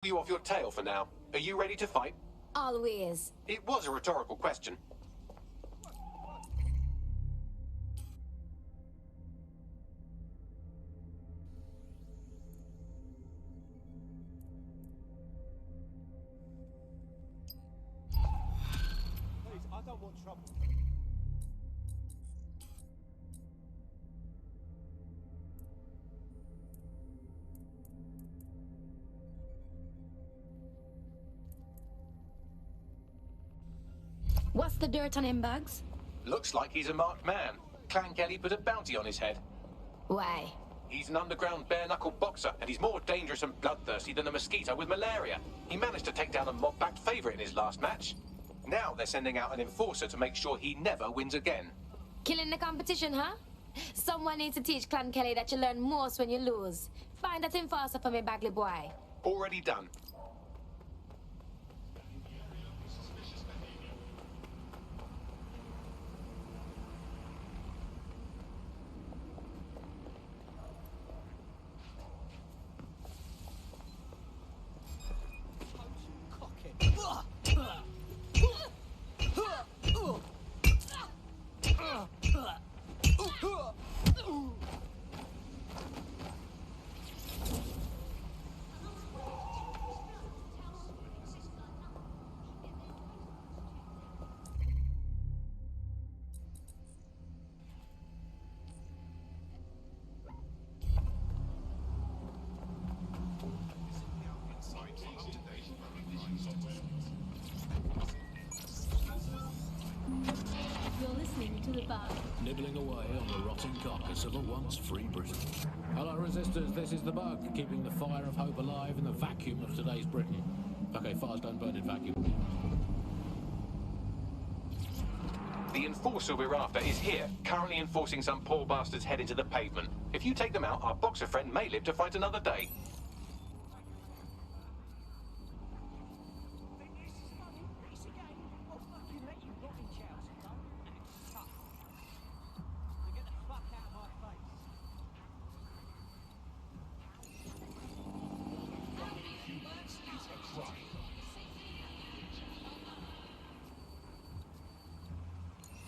you off your tail for now. Are you ready to fight? Always. It was a rhetorical question. Please, I don't want trouble. What's the dirt on him, Bugs? Looks like he's a marked man. Clan Kelly put a bounty on his head. Why? He's an underground bare-knuckle boxer, and he's more dangerous and bloodthirsty than a mosquito with malaria. He managed to take down a mob-backed favourite in his last match. Now they're sending out an enforcer to make sure he never wins again. Killing the competition, huh? Someone needs to teach Clan Kelly that you learn most when you lose. Find that enforcer for me, Bagley boy. Already done. You're listening to The Bug. Nibbling away on the rotting carcass of a once free Britain. Hello, resistors. This is The Bug, keeping the fire of hope alive in the vacuum of today's Britain. Okay, fires don't burn in vacuum. The enforcer we're after is here, currently enforcing some poor bastard's head into the pavement. If you take them out, our boxer friend may live to fight another day.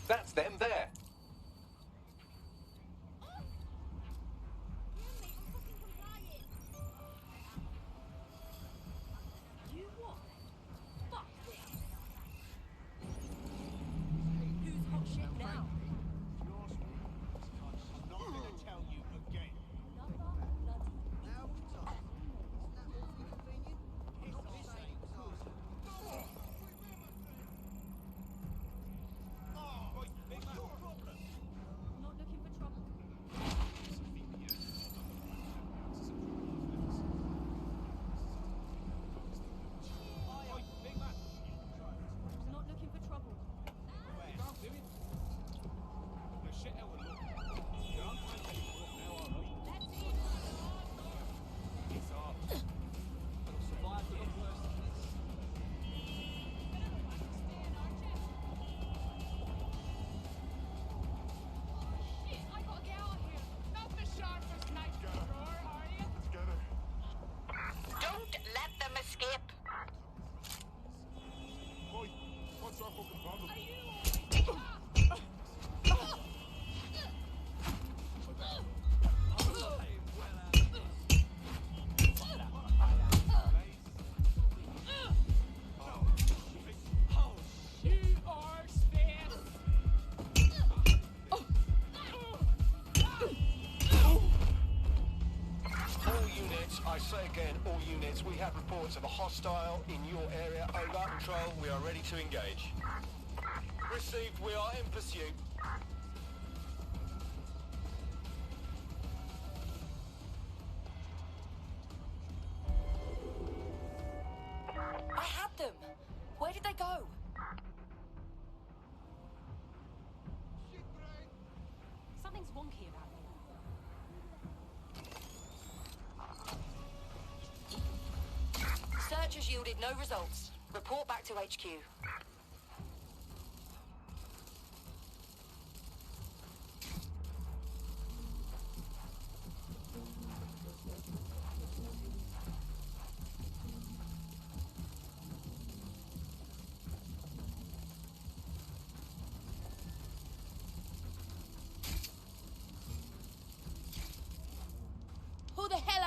That's them there. You what? Fuck this. Who's hot shit now? I'm not going to tell you again. Not looking for trouble. Not looking for trouble. Don't let them escape. What's our fucking problem? All units, I say again, all units, we have reports of a hostile in your area. Over. Control, we are ready to engage. Received, we are in pursuit. I had them. Where did they go? Something's wonky about me. Search has yielded no results. Report back to HQ.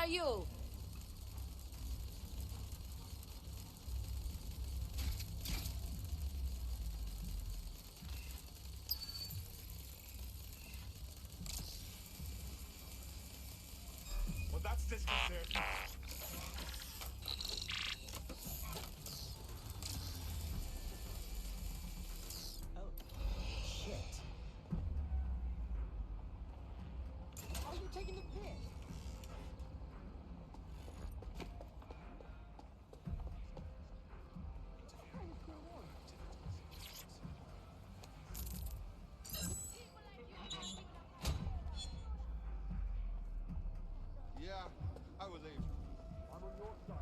are you? Well, that's disconcerting. Oh, shit. Are you taking the piss? Yeah, I will leave. I'm on your side.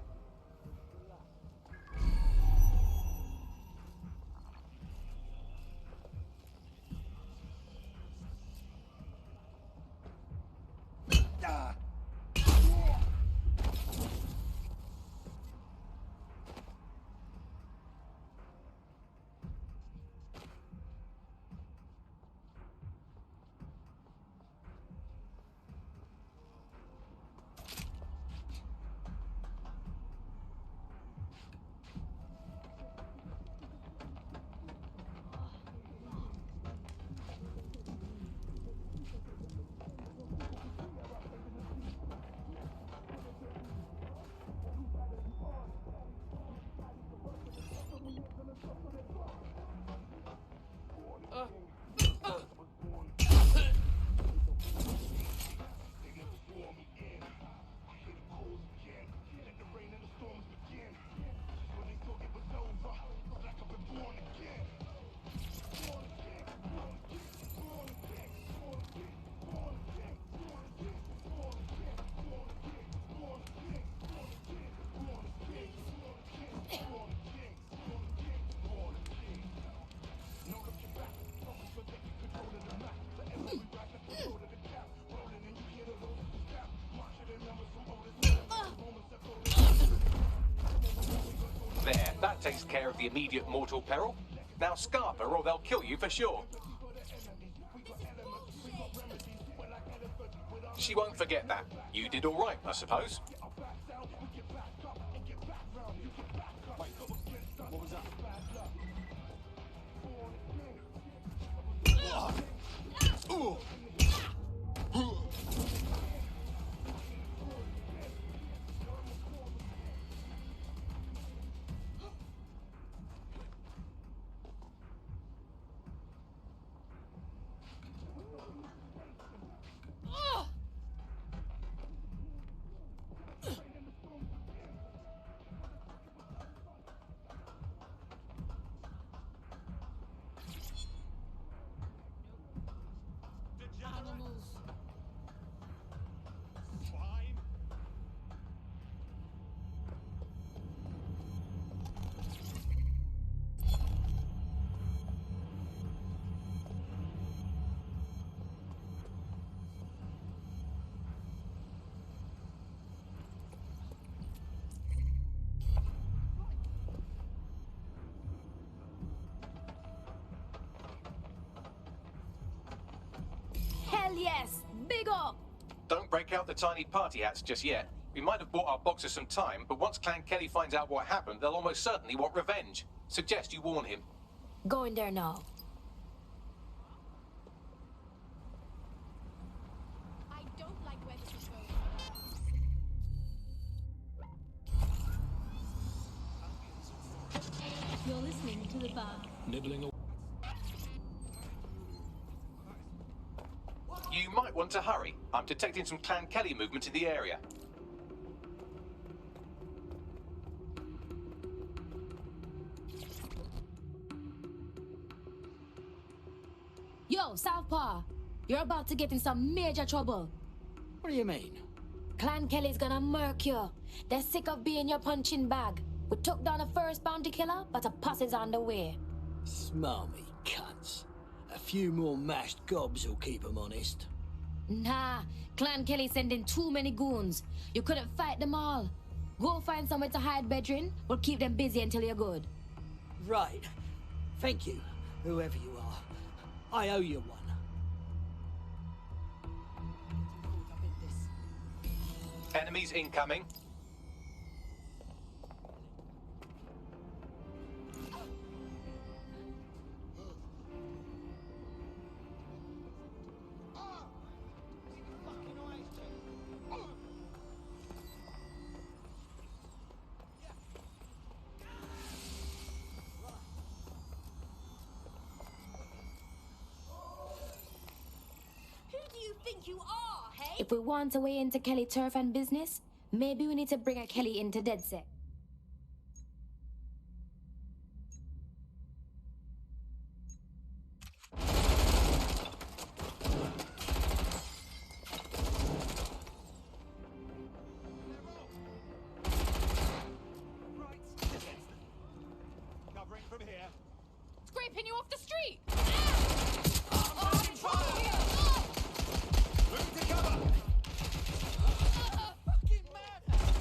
There, that takes care of the immediate mortal peril. Now Scarper or they'll kill you for sure. She won't forget that. You did all right, I suppose. What was that? Fine. Hell yes! Big up! Don't break out the tiny party hats just yet. We might have bought our boxers some time, but once Clan Kelly finds out what happened, they'll almost certainly want revenge. Suggest you warn him. Going there now. I don't like where this is going. You're listening to the bar. Nibbling away. You might want to hurry. I'm detecting some Clan Kelly movement in the area. Yo, Southpaw! You're about to get in some major trouble. What do you mean? Clan Kelly's gonna murk you. They're sick of being your punching bag. We took down the first bounty killer, but a posse's on the way. Smarmy cunts. A few more mashed gobs will keep 'em honest. Nah, Clan Kelly sending too many goons. You couldn't fight them all. Go find somewhere to hide, bedrin. We'll keep them busy until you're good. Right. Thank you, whoever you are. I owe you one. Enemies incoming. Who do you think you are, hey? If we want a way into Kelly turf and business, maybe we need to bring a Kelly into DedSec. Covering from here. Scraping you off the street! Move to cover. Fucking madhouse!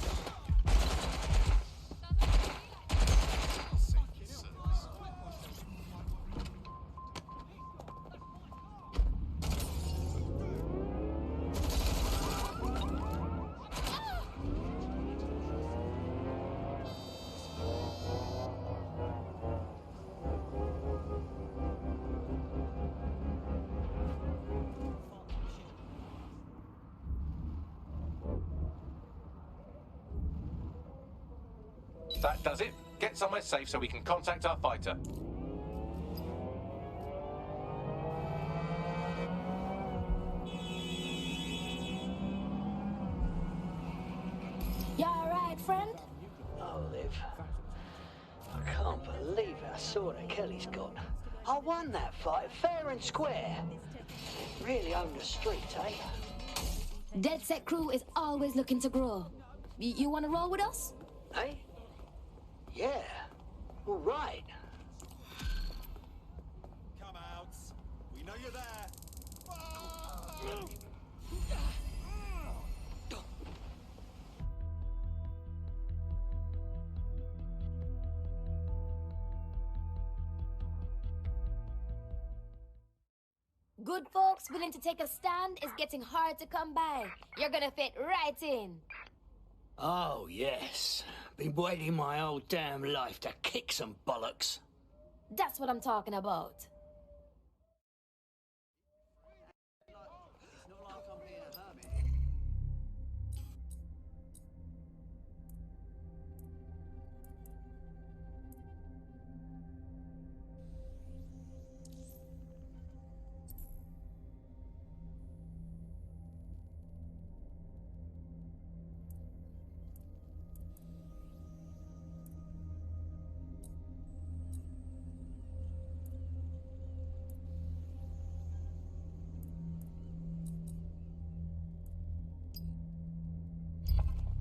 That does it. Get somewhere safe so we can contact our fighter. You alright, friend? Olive. I can't believe how sort of Kelly's got. I won that fight fair and square. Really owned the street, eh? DedSec crew is always looking to grow. You want to roll with us? Eh? Yeah. All right. Come out. We know you're there. Good folks willing to take a stand is getting hard to come by. You're gonna fit right in. Oh, yes. Been waiting my whole damn life to kick some bollocks. That's what I'm talking about.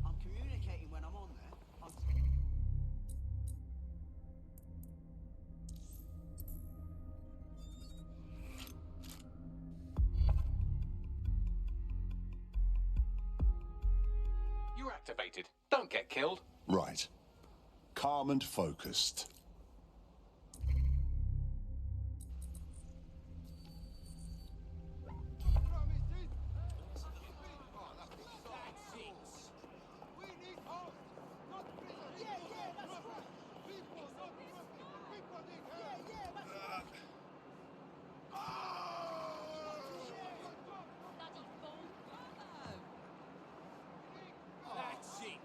I'm communicating when I'm on there. You're activated. Don't get killed. Right. Calm and focused. We need hope, not prisoners. Yeah, that's right. People, not prisoners. People need help. Yeah, that's right. Bloody fool! That's it.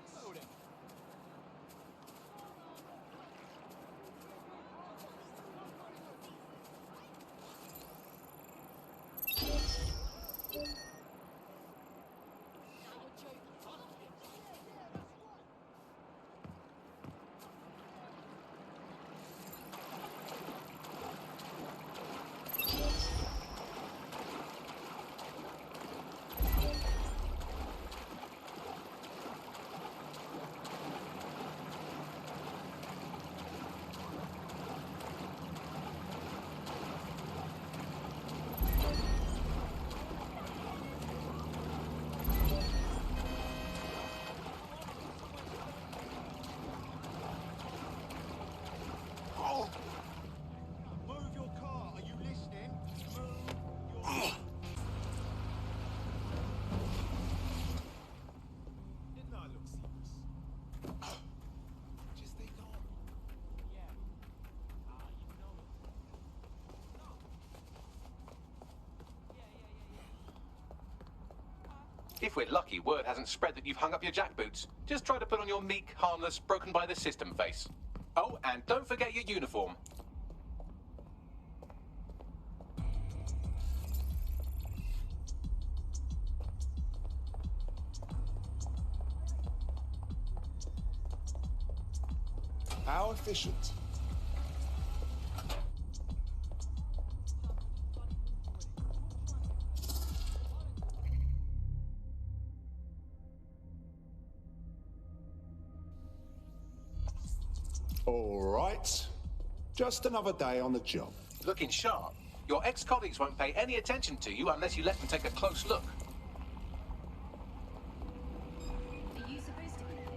If we're lucky, word hasn't spread that you've hung up your jackboots. Just try to put on your meek, harmless, broken by the system face. Oh, and don't forget your uniform. How efficient. All right. Just another day on the job. Looking sharp. Your ex-colleagues won't pay any attention to you unless you let them take a close look. Are you supposed to be here?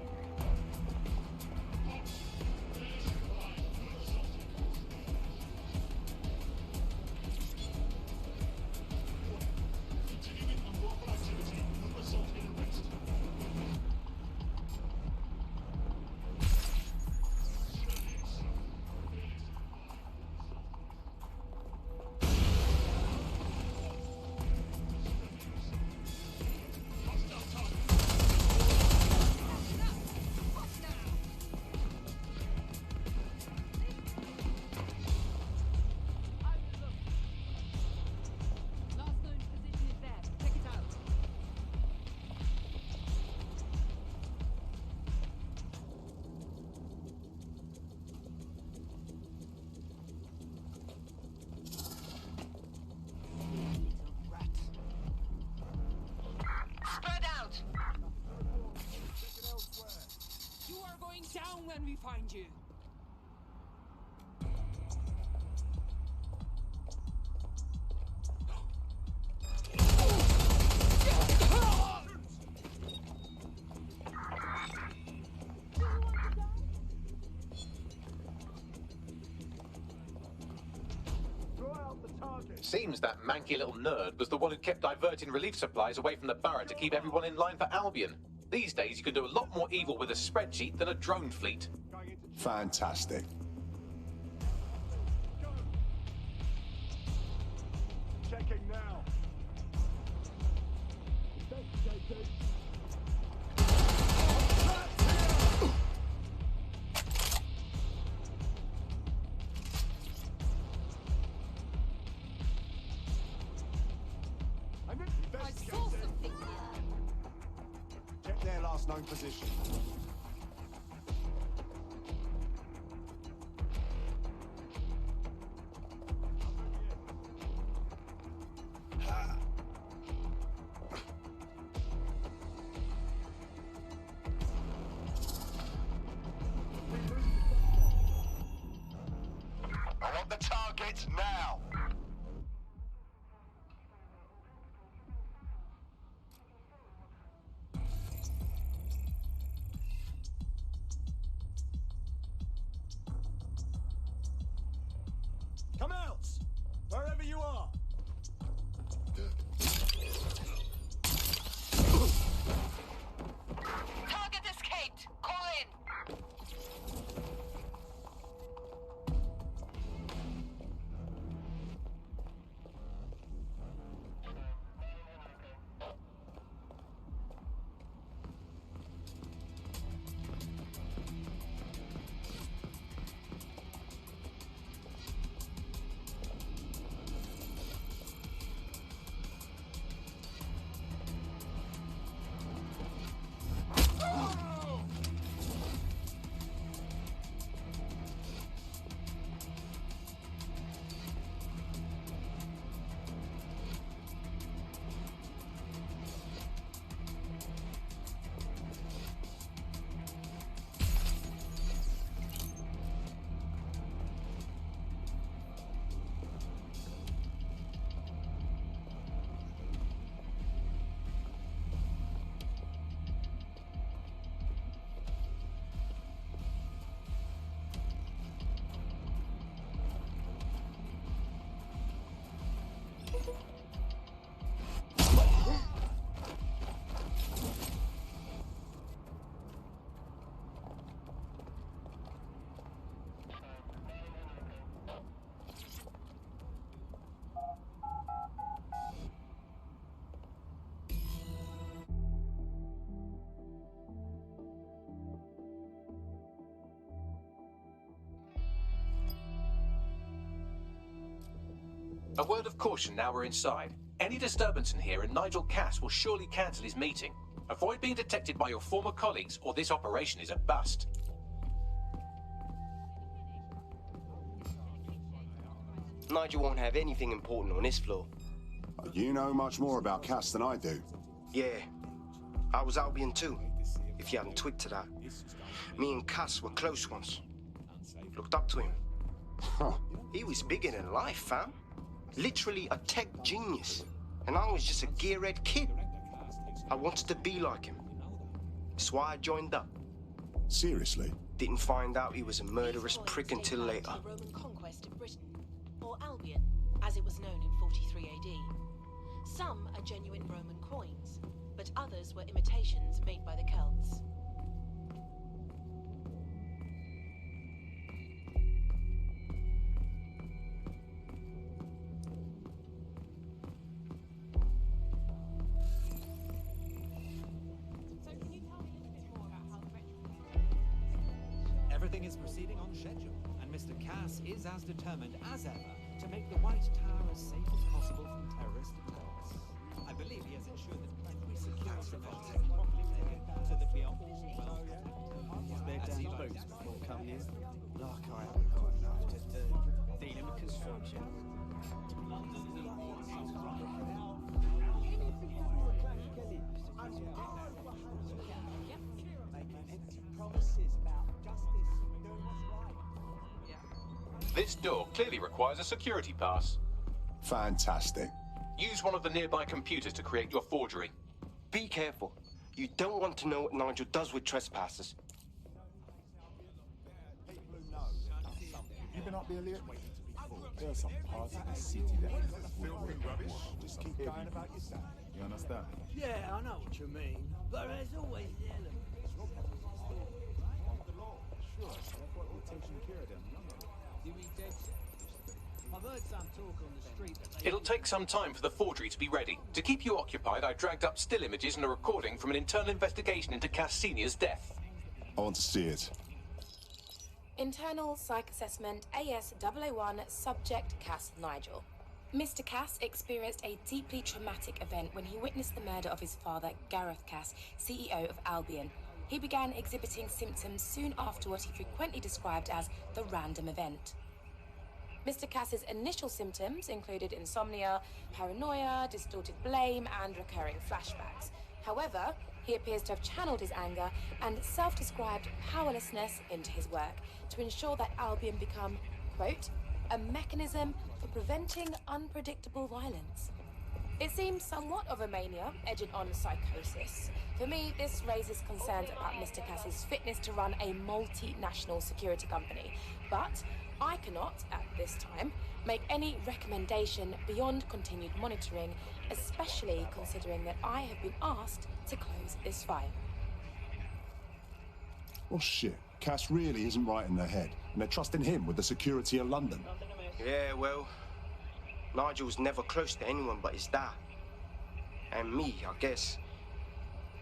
Down when we find you. Seems that manky little nerd was the one who kept diverting relief supplies away from the borough to keep everyone in line for Albion. These days, you can do a lot more evil with a spreadsheet than a drone fleet. Fantastic. Checking now. I saw something. Check their last known position. I want the target now. Come out! Wherever you are! Target escaped. Call in. A word of caution now we're inside. Any disturbance in here and Nigel Cass will surely cancel his meeting. Avoid being detected by your former colleagues or this operation is a bust. Nigel won't have anything important on this floor. You know much more about Cass than I do. Yeah, I was Albion too, if you hadn't twigged to that. Me and Cass were close once. Looked up to him. Huh. He was bigger than life, fam. Literally a tech genius. And I was just a gearhead kid. I wanted to be like him. That's why I joined up. Seriously? Didn't find out he was a murderous prick until later. The Roman conquest of Britain, or Albion, as it was known in 43 AD. Some are genuine Roman coins, but others were imitations made by the Celts. Everything is proceeding on schedule, and Mr. Cass is as determined as ever to make the White Tower as safe as possible from terrorist attacks. I believe he has ensured that every security measure is properly taken so that we are all well protected. He's laid down boots before coming in. Like I haven't got enough to do dealing with construction. This door clearly requires a security pass. Fantastic. Use one of the nearby computers to create your forgery. Be careful. You don't want to know what Nigel does with trespassers. You been up here lately? There's some parts of the city that is filthy rubbish. Just keep going about your day. You understand? Yeah, I know what you mean, but there's always the element. Sure, that's what we're taking care of them. You mean dead set? I've heard some talk on the street that they... It'll take some time for the forgery to be ready. To keep you occupied, I dragged up still images and a recording from an internal investigation into Cass Sr.'s death. I want to see it. Internal Psych Assessment AS001 Subject Cass Nigel. Mr. Cass experienced a deeply traumatic event when he witnessed the murder of his father, Gareth Cass, CEO of Albion. He began exhibiting symptoms soon after what he frequently described as the random event. Mr. Cass's initial symptoms included insomnia, paranoia, distorted blame, and recurring flashbacks. However, he appears to have channeled his anger and self-described powerlessness into his work to ensure that Albion become, quote, a mechanism for preventing unpredictable violence. It seems somewhat of a mania, edging on psychosis. For me, this raises concerns about Mr. Cass's fitness to run a multinational security company. But I cannot, at this time, make any recommendation beyond continued monitoring, especially considering that I have been asked to close this file. Well, shit. Cass really isn't right in the head, and they're trusting him with the security of London. Yeah, well, Nigel's never close to anyone but his dad. And me, I guess.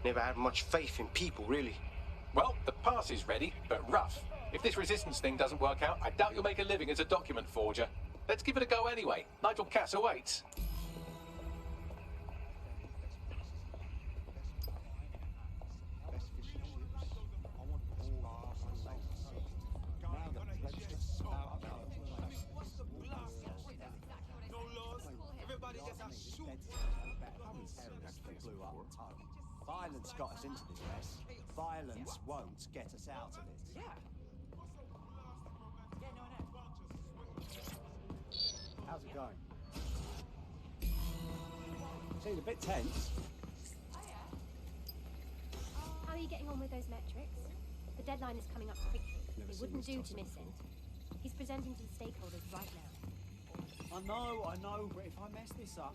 Never had much faith in people, really. Well, the pass is ready, but rough. If this resistance thing doesn't work out, I doubt you'll make a living as a document forger. Let's give it a go anyway. Nigel Cass awaits. Violence got us into this mess. Violence won't get us out of it. Yeah. How's it going? Seems a bit tense. How are you getting on with those metrics? The deadline is coming up quickly. It wouldn't do to miss it. He's presenting to the stakeholders right now. I know, but if I mess this up...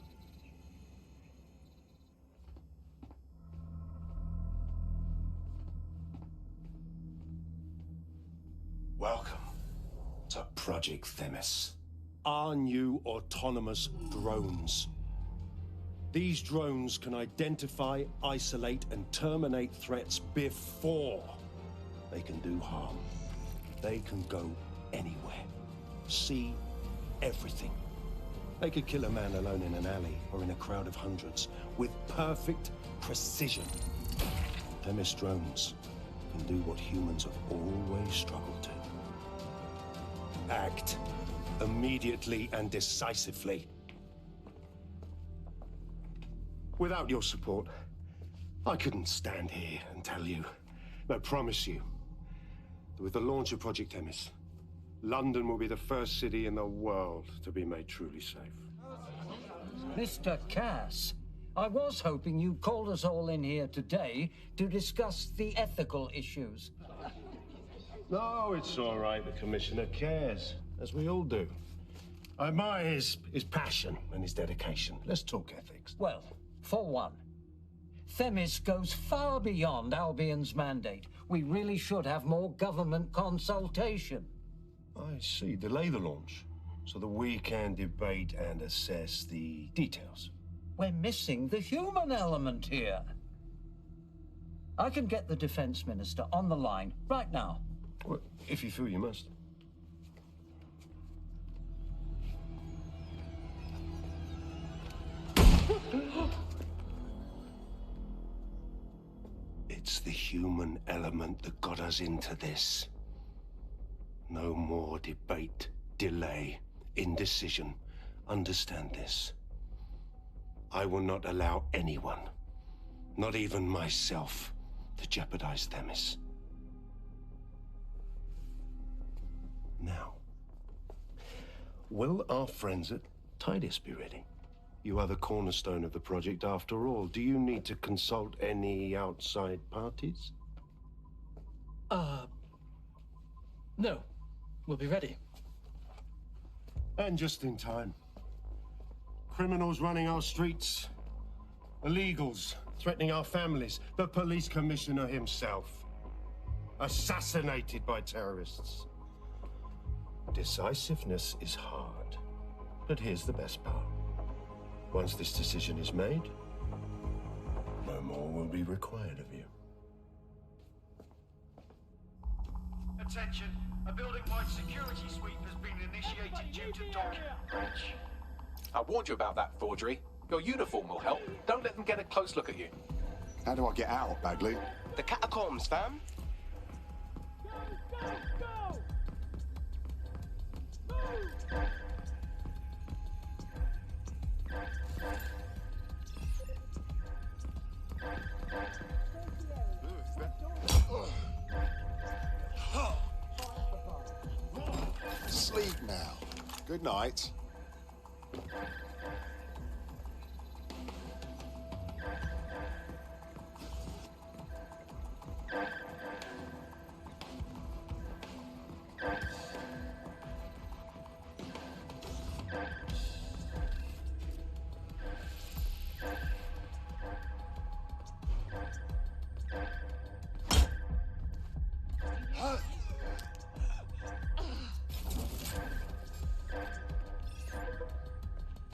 Welcome to Project Themis. Our new autonomous drones. These drones can identify, isolate, and terminate threats before they can do harm. They can go anywhere, see everything, They could kill a man alone in an alley or in a crowd of hundreds with perfect precision. Themis drones can do what humans have always struggled to. Act immediately and decisively. Without your support, I couldn't stand here and tell you, but promise you, that with the launch of Project Themis, London will be the first city in the world to be made truly safe. Mr. Cass, I was hoping you called us all in here today to discuss the ethical issues. No, it's all right. The Commissioner cares, as we all do. I admire his passion and his dedication. Let's talk ethics. Well, for one, Themis goes far beyond Albion's mandate. We really should have more government consultation. I see. Delay the launch so that we can debate and assess the details. We're missing the human element here. I can get the Defense Minister on the line right now. Well, if you feel you must. It's the human element that got us into this. No more debate, delay, indecision. Understand this. I will not allow anyone, not even myself, to jeopardize Themis. Now, will our friends at Tidus be ready? You are the cornerstone of the project after all. Do you need to consult any outside parties? No. We'll be ready. And just in time. Criminals running our streets. Illegals threatening our families. The police commissioner himself. Assassinated by terrorists. Decisiveness is hard. But here's the best part. Once this decision is made, no more will be required of you. Attention, a building-wide security sweep has been initiated due to document breach. I warned you about that forgery. Your uniform will help. Don't let them get a close look at you. How do I get out, Bagley? The catacombs, fam. Sleep now. Good night.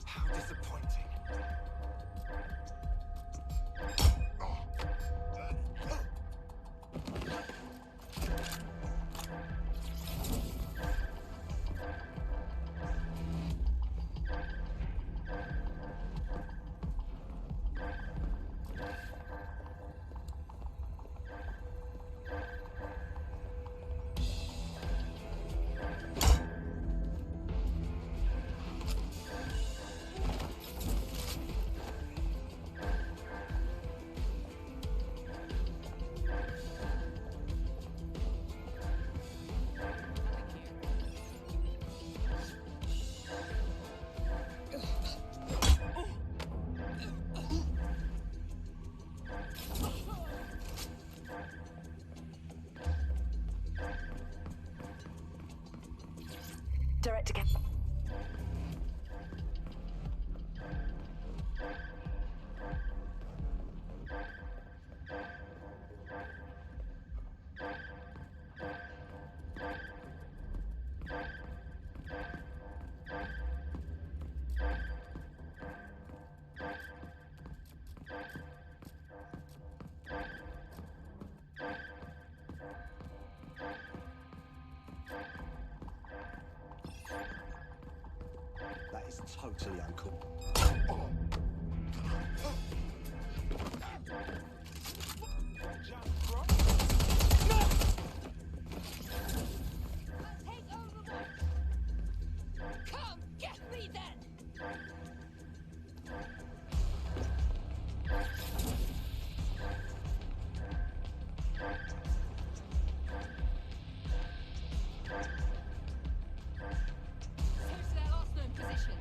How disappointing. Direct again. totally uncool. Come, get me then! Switch to their last known position.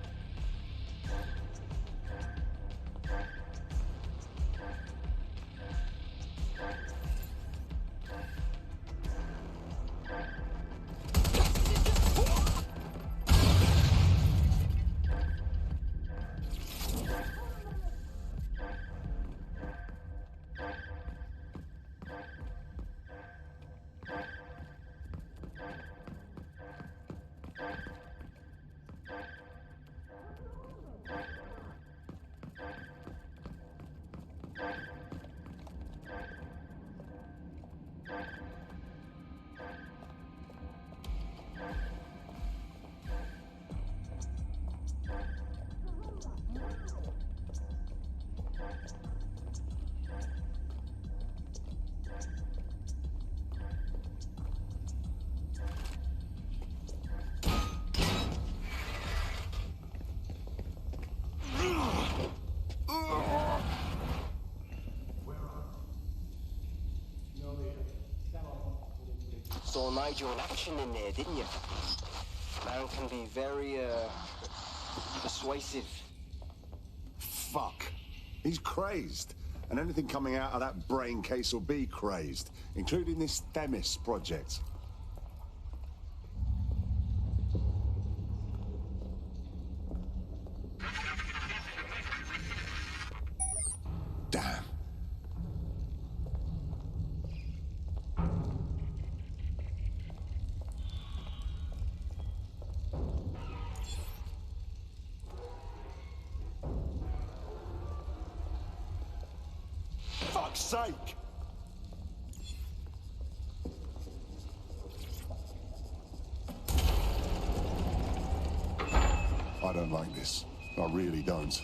Saw Nigel in action in there, didn't you? Man can be very, persuasive. Fuck. He's crazed. And anything coming out of that brain case will be crazed, including this Themis project. Damn. Fuck's sake! I don't like this. I really don't.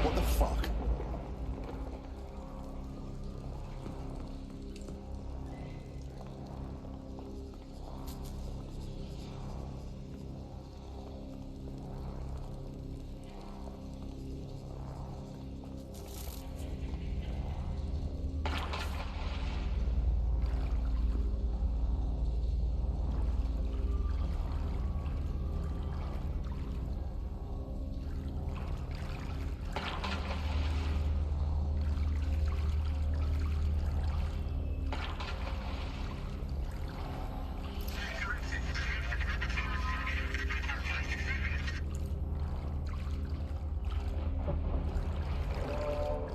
What the fuck?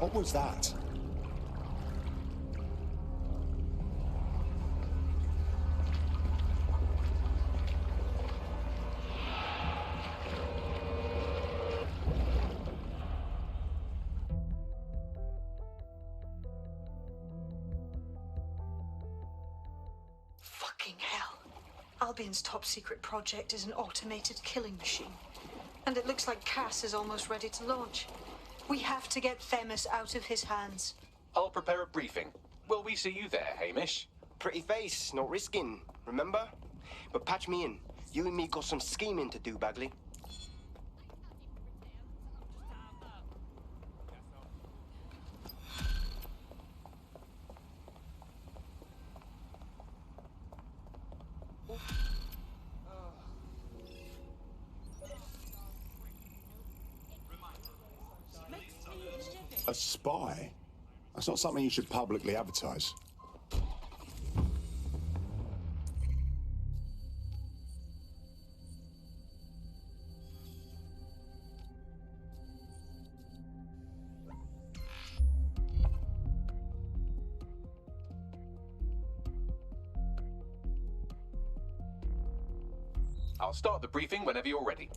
What was that? Fucking hell. Albion's top secret project is an automated killing machine. And it looks like Cass is almost ready to launch. We have to get Themis out of his hands. I'll prepare a briefing. Will we see you there, Hamish? Pretty face, not risking, remember? But patch me in. You and me got some scheming to do, Bagley. A spy? That's not something you should publicly advertise. I'll start the briefing whenever you're ready.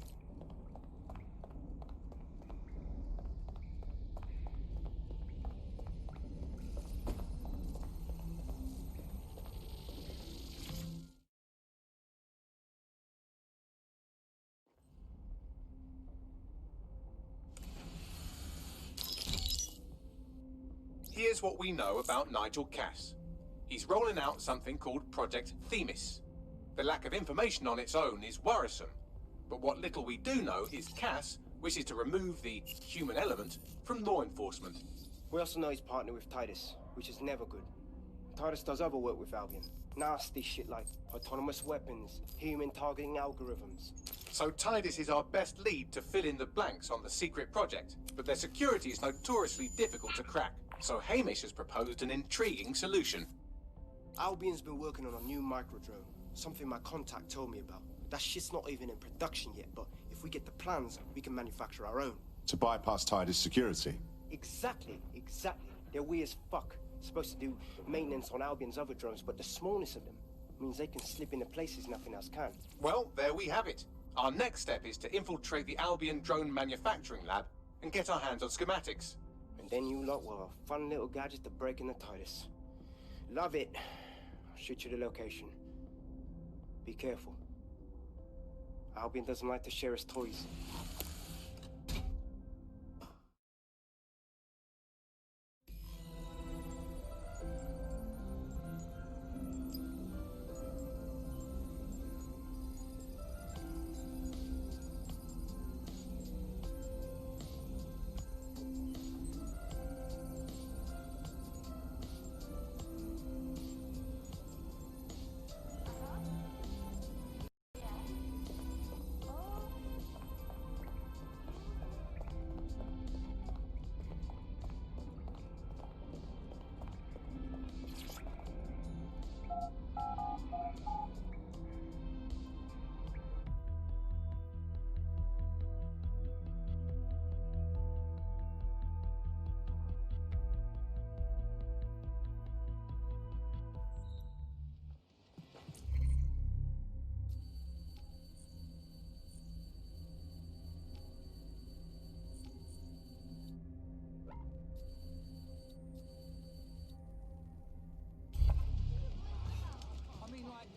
Here's what we know about Nigel Cass. He's rolling out something called Project Themis. The lack of information on its own is worrisome, but what little we do know is Cass wishes to remove the human element from law enforcement. We also know he's partnered with Titus, which is never good. Titus does other work with Albion. Nasty shit like autonomous weapons, human targeting algorithms. So Titus is our best lead to fill in the blanks on the secret project, but their security is notoriously difficult to crack. So Hamish has proposed an intriguing solution. Albion's been working on a new microdrone, something my contact told me about. That shit's not even in production yet, but if we get the plans, we can manufacture our own. To bypass Titus security? Exactly. They're weird as fuck. Supposed to do maintenance on Albion's other drones, but the smallness of them means they can slip into places nothing else can. Well, there we have it. Our next step is to infiltrate the Albion drone manufacturing lab and get our hands on schematics. And then you lot will have a fun little gadget to break in the Titus. Love it. I'll shoot you the location. Be careful. Albion doesn't like to share his toys.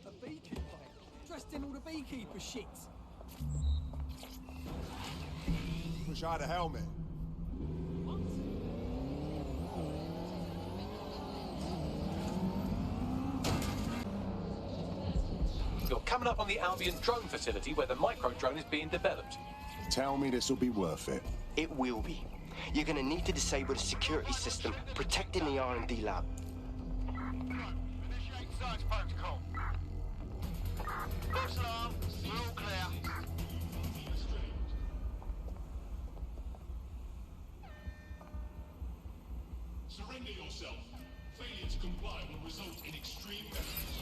A beekeeper? Dressed in all the beekeeper shit. Wish I had a helmet. You're coming up on the Albion drone facility where the micro-drone is being developed. Tell me this will be worth it. It will be. You're gonna need to disable the security system protecting the R&D lab. Initiate search protocol. False alarm. We're all clear. Surrender yourself. Failure to comply will result in extreme measures.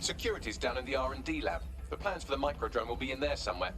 Security's down in the R&D lab. The plans for the microdrone will be in there somewhere.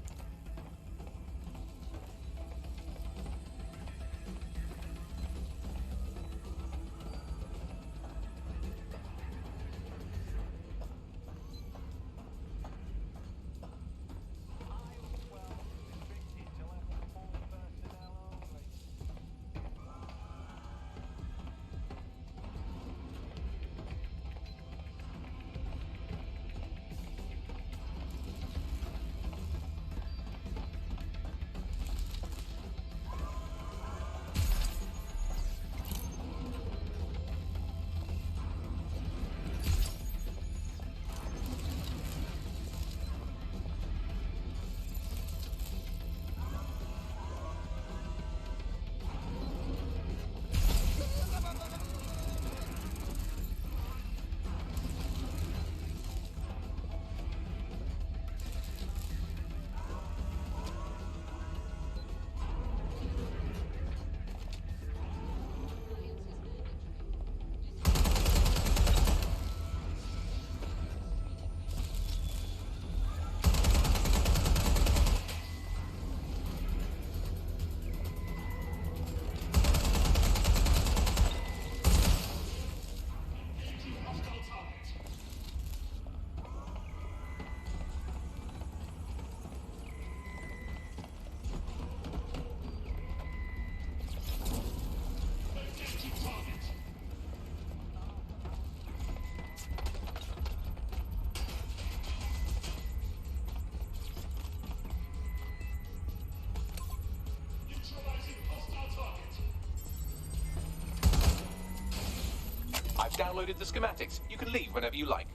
I've downloaded the schematics. You can leave whenever you like.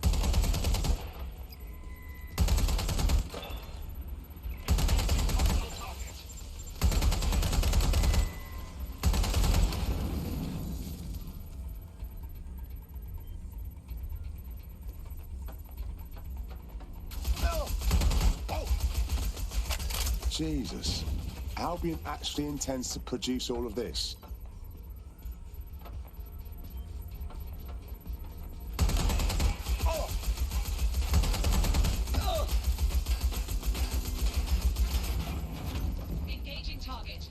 Jesus. Albion actually intends to produce all of this. Engaging target.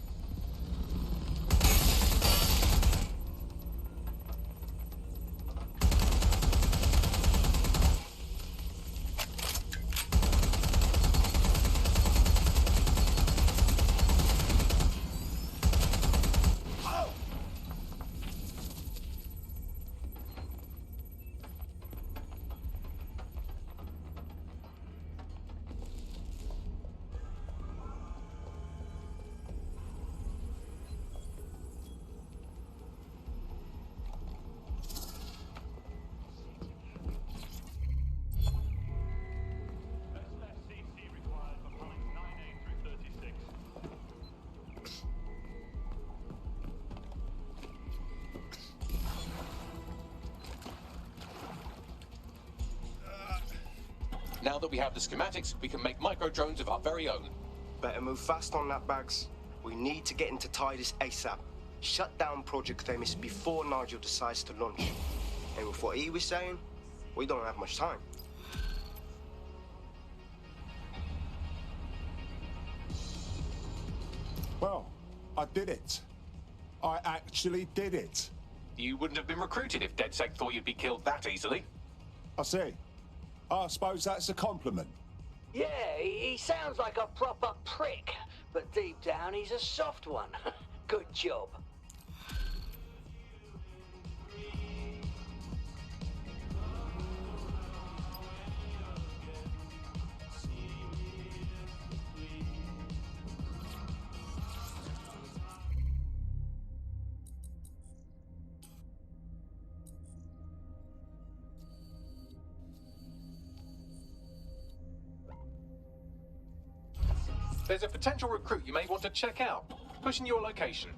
Now that we have the schematics, we can make microdrones of our very own. Better move fast on that, Bags. We need to get into Titus ASAP. Shut down Project Themis before Nigel decides to launch. And with what he was saying, we don't have much time. Well, I did it. I actually did it. You wouldn't have been recruited if DedSec thought you'd be killed that easily. I see. I suppose that's a compliment. Yeah, he sounds like a proper prick, but deep down he's a soft one. Good job. There's a potential recruit you may want to check out. Pushing your location.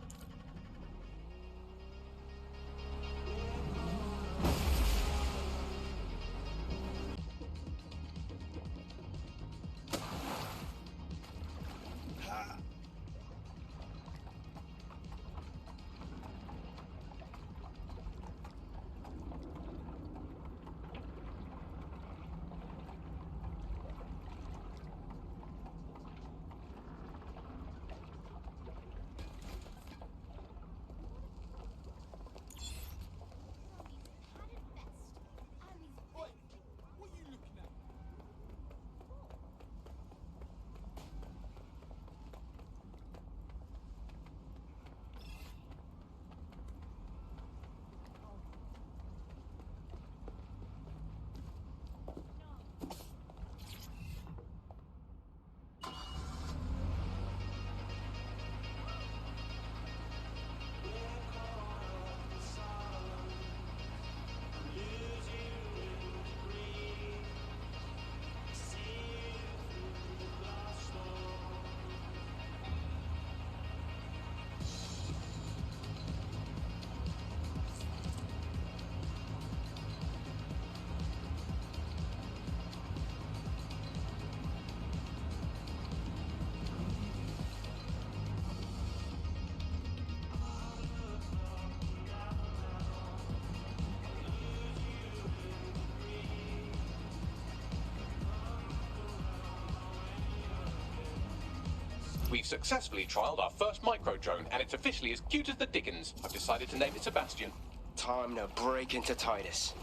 We've successfully trialled our first micro-drone, and it's officially as cute as the dickens. I've decided to name it Sebastian. Time to break into Titus.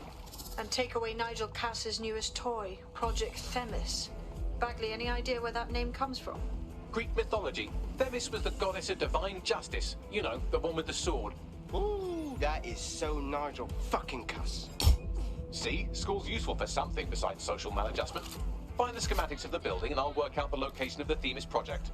And take away Nigel Cass's newest toy, Project Themis. Bagley, any idea where that name comes from? Greek mythology. Themis was the goddess of divine justice. You know, the one with the sword. Ooh, that is so Nigel fucking Cass. See? School's useful for something besides social maladjustment. Find the schematics of the building and I'll work out the location of the Themis project.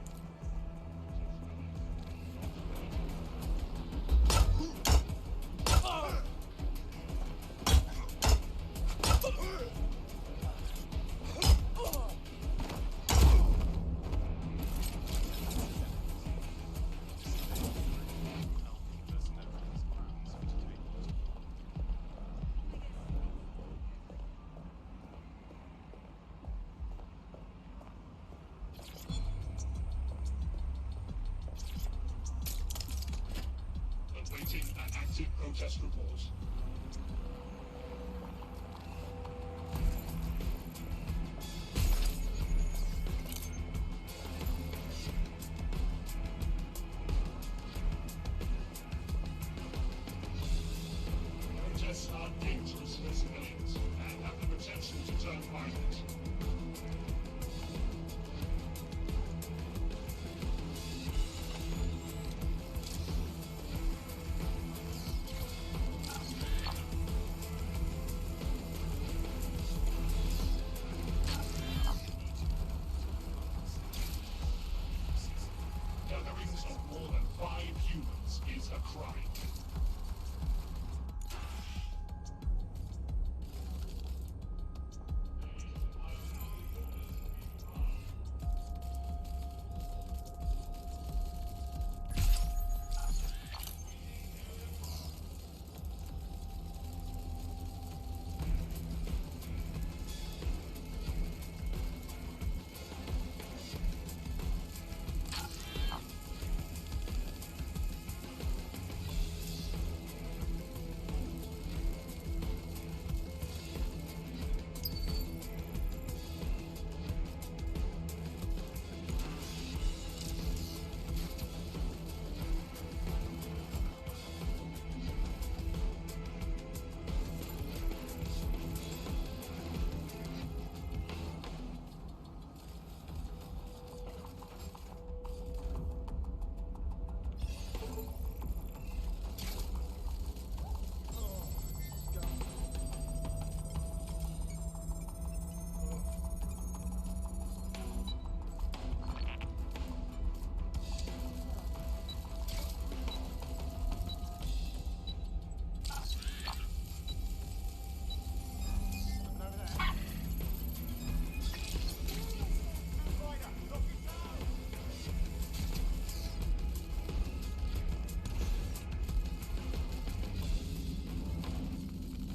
Awaiting an active protest report. Protests are dangerous for civilians and have the potential to turn violent. Gatherings of more than 5 humans is a crime.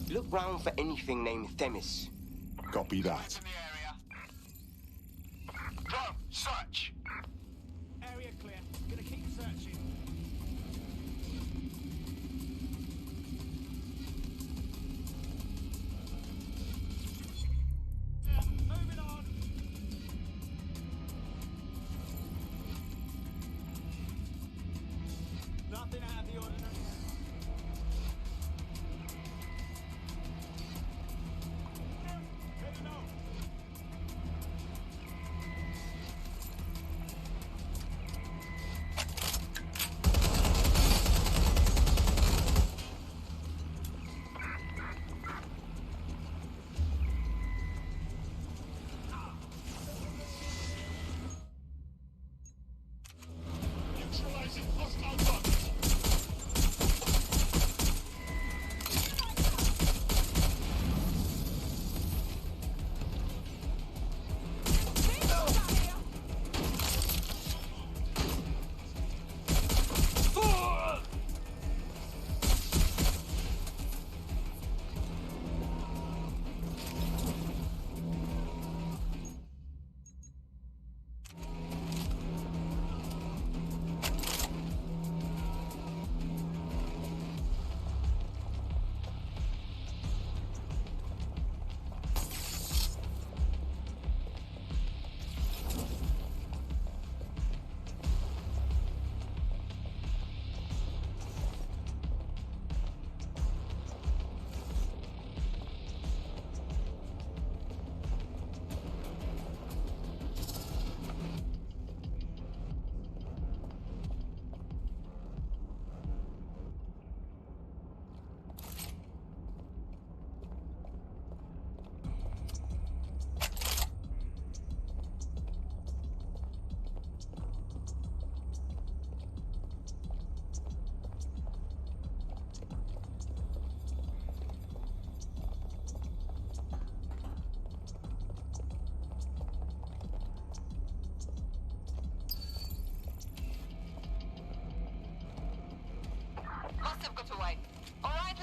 Look round for anything named Themis. Copy that. Drone, search. Area clear. Gonna keep searching. Moving on. Nothing out of the ordinary. Heading out.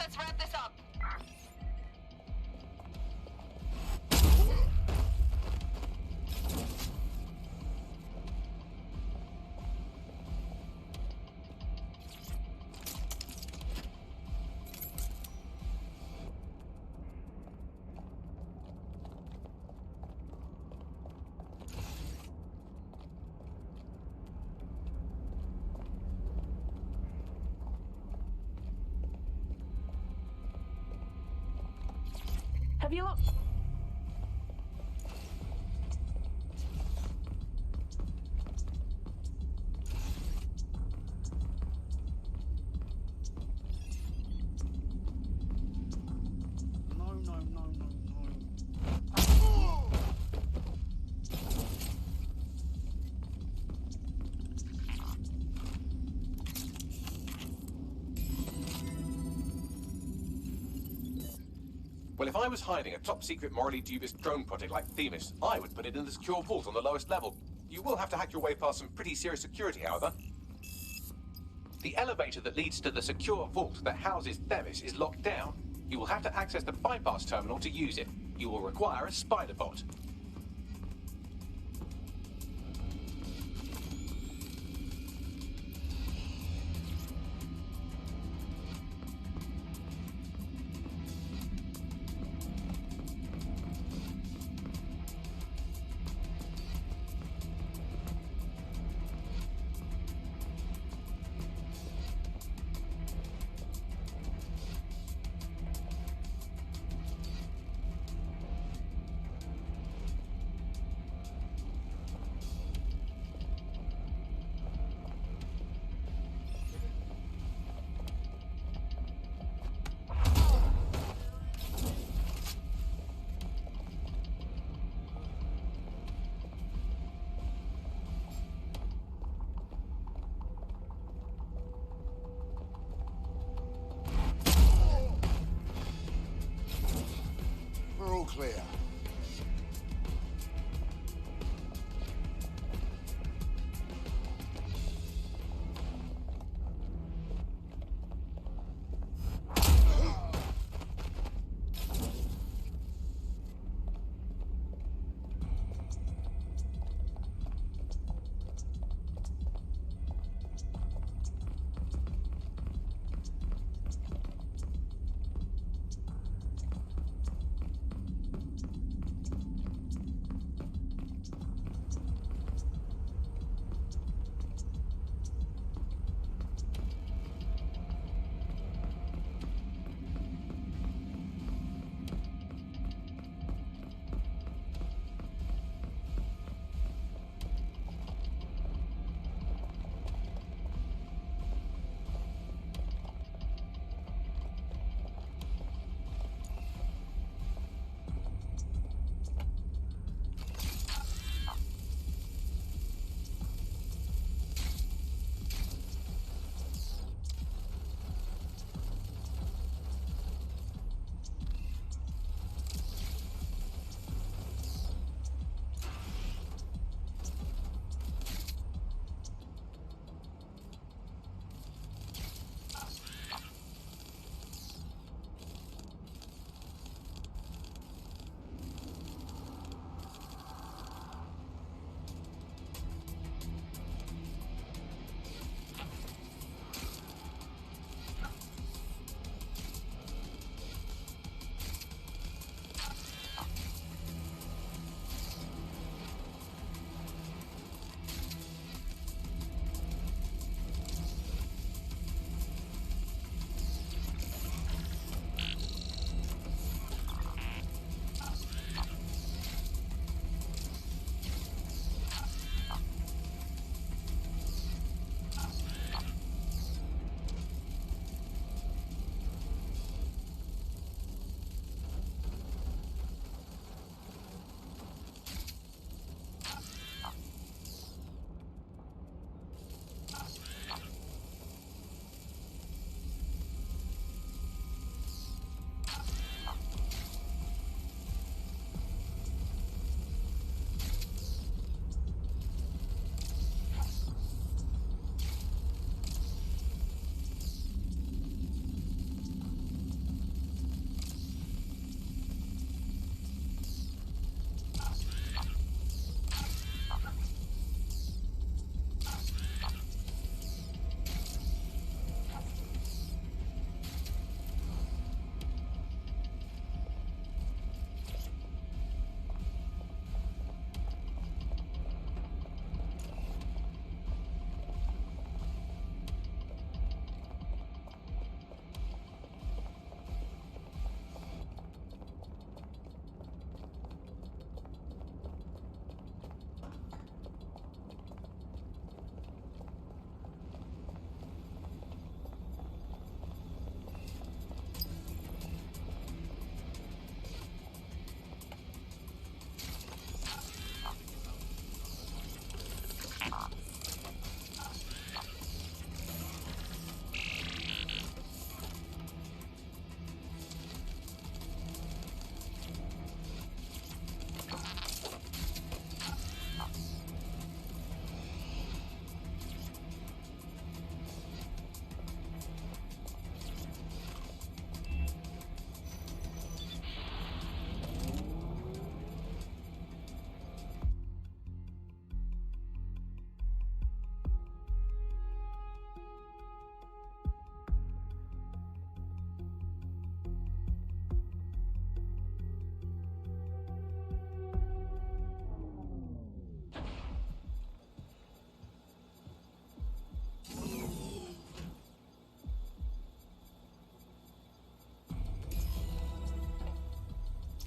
Let's wrap this up. Have you looked? Well, if I was hiding a top-secret, morally dubious drone project like Themis, I would put it in the secure vault on the lowest level. You will have to hack your way past some pretty serious security, however. The elevator that leads to the secure vault that houses Themis is locked down. You will have to access the bypass terminal to use it. You will require a spider bot. We're all clear.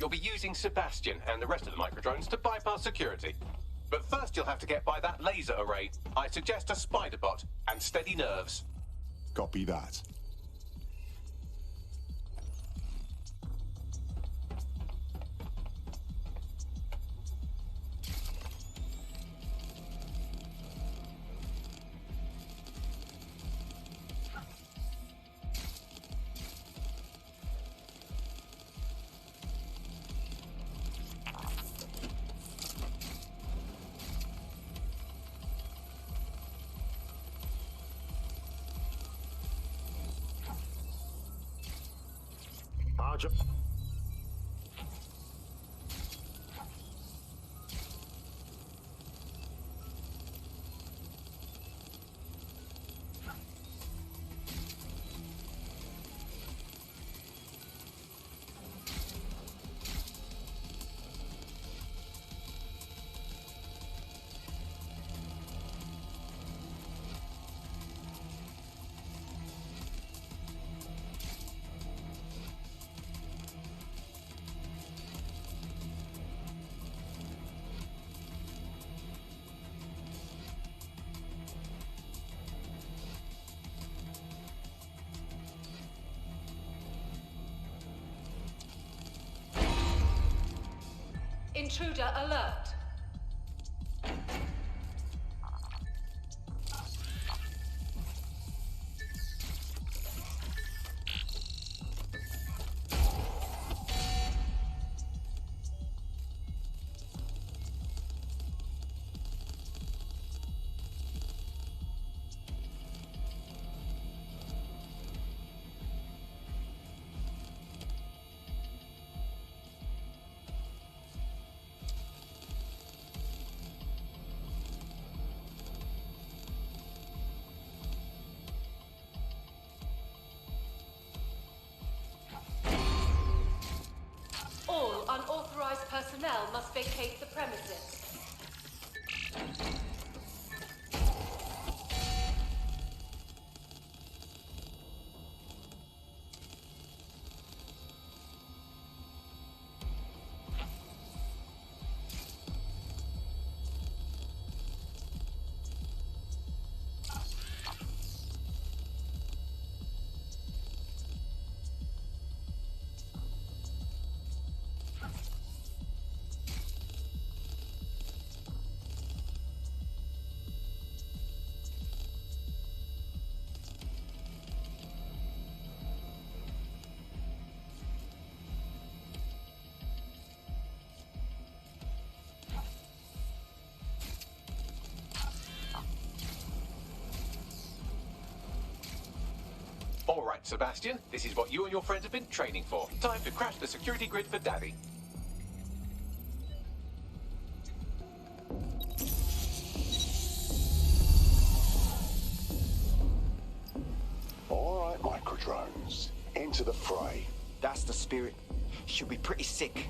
You'll be using Sebastian and the rest of the microdrones to bypass security. But first you'll have to get by that laser array. I suggest a spider bot and steady nerves. Copy that. Roger. Intruder alert. All unauthorized personnel must vacate the premises. All right, Sebastian, this is what you and your friends have been training for. Time to crash the security grid for Daddy. All right, microdrones. Into the fray. That's the spirit. Should be pretty sick.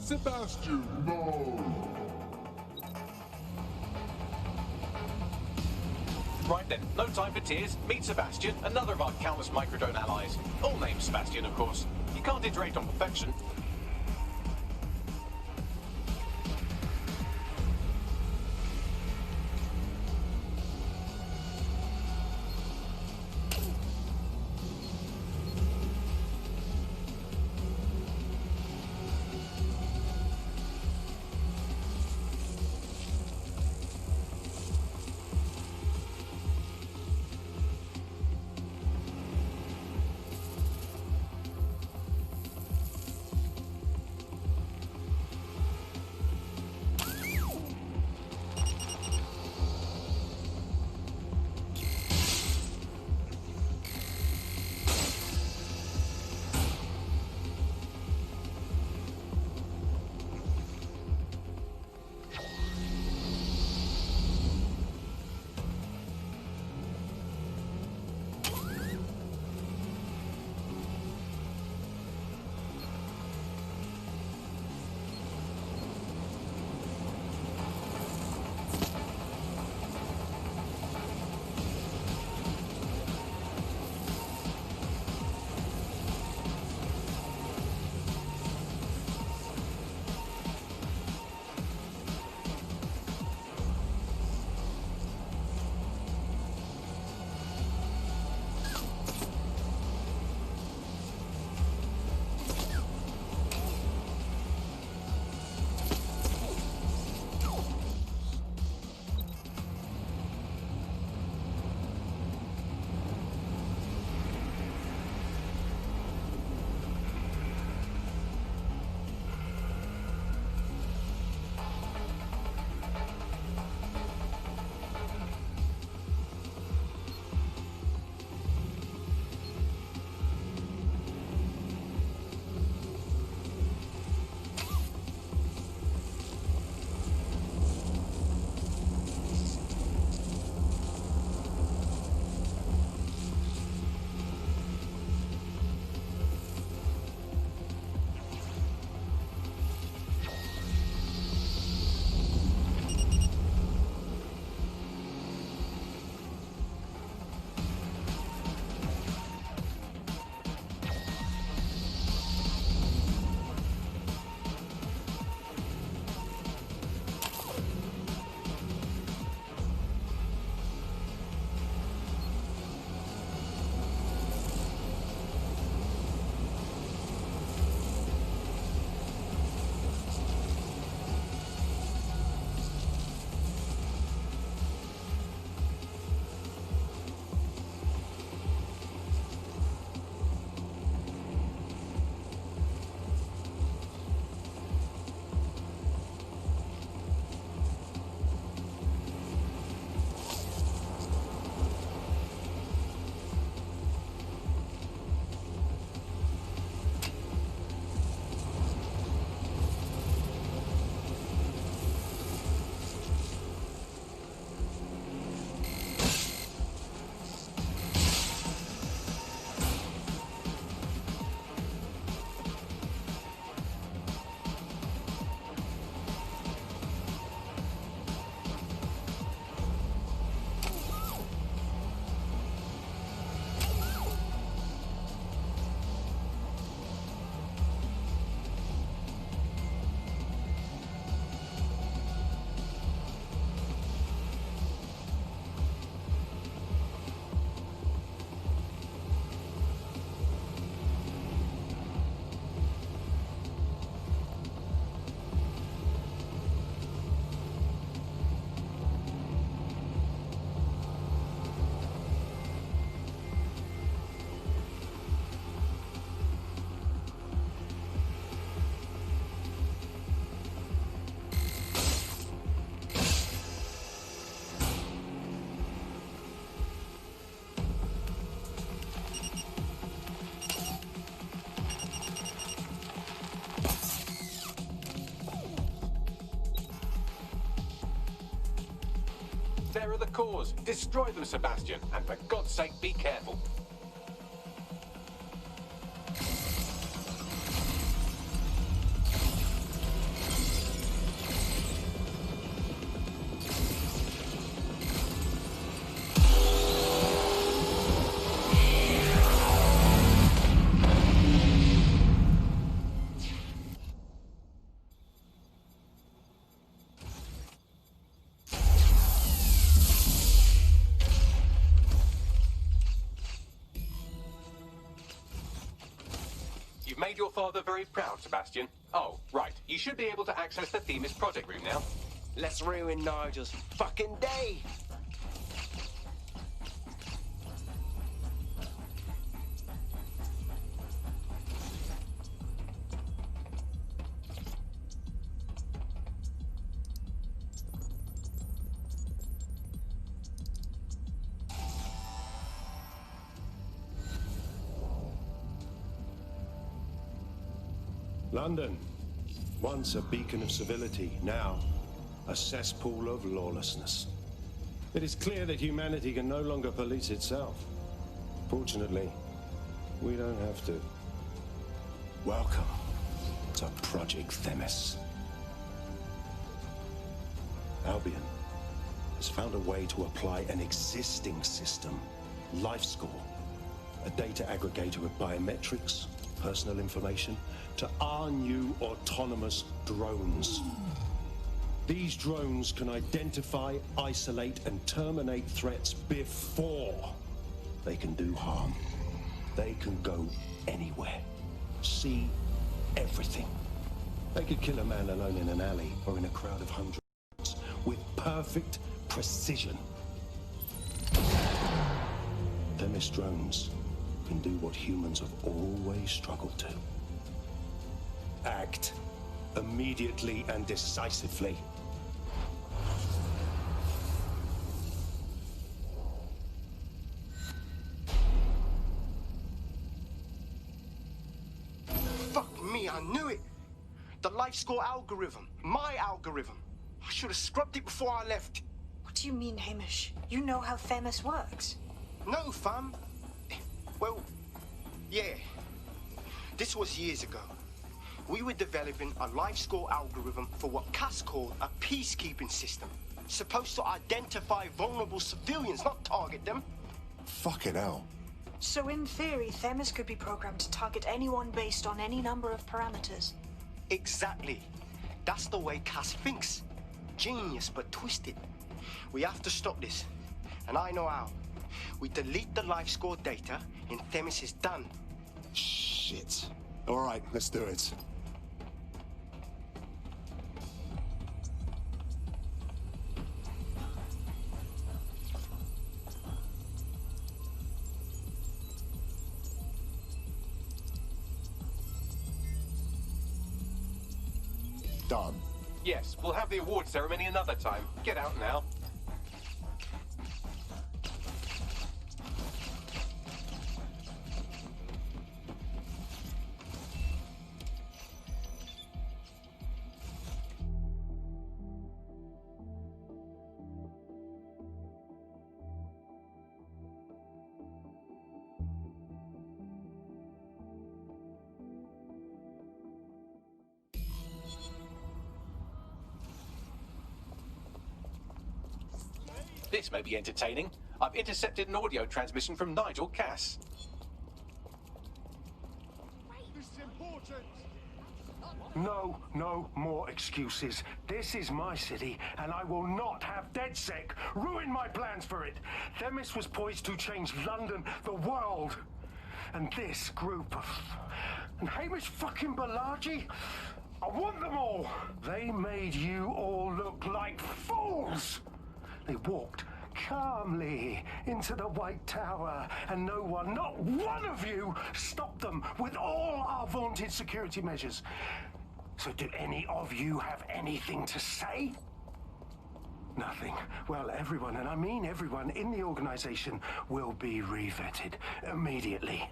Sebastian, no! Right then, no time for tears. Meet Sebastian, another of our countless microdrone allies. All named Sebastian, of course. You can't iterate on perfection. They're the cause. Destroy them, Sebastian, and for God's sake, be careful. You've made your father very proud, Sebastian. Oh, right. You should be able to access the Themis project room now. Let's ruin Nigel's fucking day. London, once a beacon of civility, now a cesspool of lawlessness. It is clear that humanity can no longer police itself. Fortunately, we don't have to. Welcome to Project Themis. Albion has found a way to apply an existing system, LifeScore, a data aggregator of biometrics, personal information, to our new autonomous drones. These drones can identify, isolate, and terminate threats before they can do harm. They can go anywhere, see everything. They could kill a man alone in an alley or in a crowd of hundreds with perfect precision. Themis drones can do what humans have always struggled to. Act immediately and decisively. Fuck me, I knew it. The LifeScore algorithm. My algorithm. I should have scrubbed it before I left. What do you mean, Hamish? You know how Themis works. No, fam. Well, yeah. This was years ago. We were developing a LifeScore algorithm for what Cass called a peacekeeping system. Supposed to identify vulnerable civilians, not target them. Fucking hell. So in theory, Themis could be programmed to target anyone based on any number of parameters. Exactly. That's the way Cass thinks. Genius, but twisted. We have to stop this. And I know how. We delete the LifeScore data, and Themis is done. Shit. All right, let's do it. Done. Yes, we'll have the award ceremony another time. Get out now. This may be entertaining. I've intercepted an audio transmission from Nigel Cass. This is important. No more excuses. This is my city, and I will not have DedSec ruin my plans for it. Themis was poised to change London, the world. And this group of... And Hamish fucking Balaji? I want them all. They made you all look like fools. They walked calmly into the White Tower, and no one, not one of you, stopped them with all our vaunted security measures. So do any of you have anything to say? Nothing. Well, everyone, and I mean everyone in the organization, will be revetted immediately.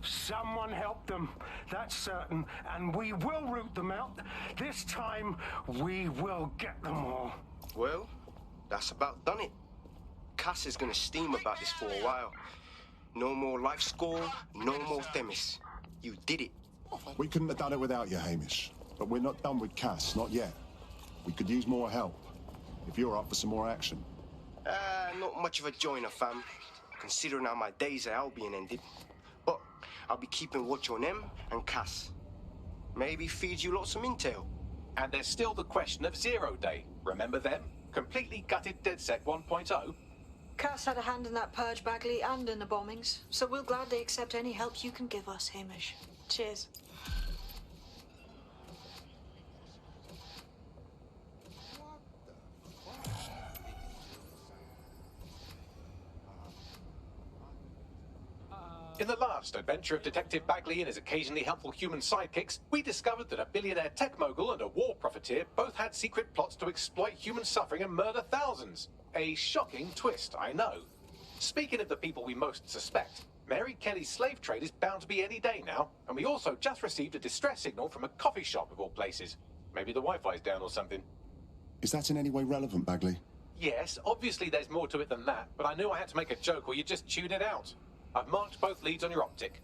Someone help them, that's certain, and we will root them out. This time, we will get them all. Well, that's about done it. Cass is gonna steam about this for a while. No more LifeScore, no more Themis. You did it. We couldn't have done it without you, Hamish. But we're not done with Cass, not yet. We could use more help. If you're up for some more action. Not much of a joiner, fam. Considering how my days at Albion ended. But I'll be keeping watch on them and Cass. Maybe feed you lots of intel. And there's still the question of Zero Day. Remember them? Completely gutted DedSec 1.0. Cass had a hand in that purge, Bagley, and in the bombings. So we'll gladly accept any help you can give us, Hamish. Cheers. In the last adventure of Detective Bagley and his occasionally helpful human sidekicks, we discovered that a billionaire tech mogul and a war profiteer both had secret plots to exploit human suffering and murder thousands. A shocking twist, I know. Speaking of the people we most suspect, Mary Kelly's slave trade is bound to be any day now, and we also just received a distress signal from a coffee shop of all places. Maybe the Wi-Fi's down or something. Is that in any way relevant, Bagley? Yes, obviously there's more to it than that, but I knew I had to make a joke or you'd just tune it out. I've marked both leads on your optic.